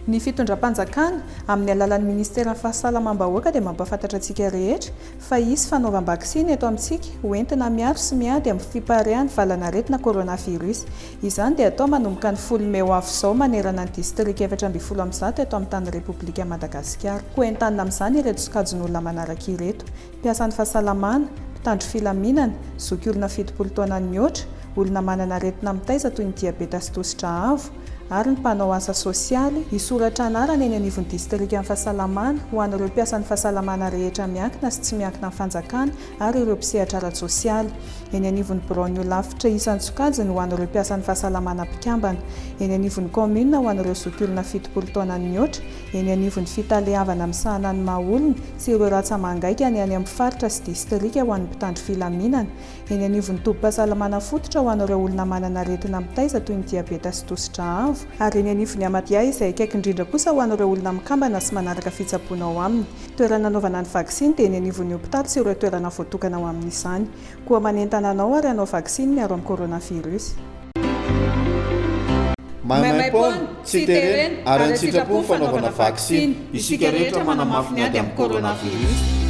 Ny fitondram-panjakana amin'ny alalan'ny ministera fahasalamam-bahoaka dia mampafantatra antsika rehetra fa hisy fanaovam-baksiny eto amintsika hoentina miaro sy miady amin'ny fiparihan'ny valanaretina coronavirus. Izany dia atao manomboka ny 10 Mey ho avy izao manerana ny distrika 720 eto amin'ny tany Repoblika Madagasikara. Hoentanina amin'izany ireto sokajin'olona manaraka ireto: mpiasan'ny fahasalamana, mpitandro filaminana, zoky olona 70 taona mihoatra, olona manana aretina mitaiza toy ny diabeta sy tosidra avo, ary ny mpanao asa sosialy. Isoratra anarana eny anivon'ny distrika amin'ny fahasalamana ho an'ireo mpiasan'ny fahasalamana rehetra miankina sy tsy miankina amin'ny fanjakana ary ireo mpisehatra ara-tsosialy. Eny anivon'ny Braonio lafitra isan'ny sokajiny ho an'ireo mpiasan'ny fahasalamana mpikambana. Eny anivon'ny commune ho an'ireo zoky olona 70 taona mihoatra. Eny anivon'ny fitalehavana amin'ny sahanan'ny maha-olona sy ireo ratsa-mangaika ny any amin'ny faritra sy distrika ho an'ny mpitandro filaminana. Eny anivon'ny tobim-pahasalamana fototra ho an'ireo olona manana aretina mitaiza toy ny diabeta sy tosidra avo. Ary eny anivon'ny Amadia izay akaiky indrindra kosa ho an'ireo olona mikambana sy manaraka fitsaboana ao aminy. Toerana anaovana ny vaksiny dia eny anivon'ny hopitaly sy ireo toerana voatokana ao amin'izany. Koa manentana anao ary hanao vaksiny miaro amin'ny coronavirus. Maimaimpona, tsy terena, ary ny sitrapon'ny fanaovana vaksiny. Isika rehetra manamafy ny ady amin'ny coronavirus.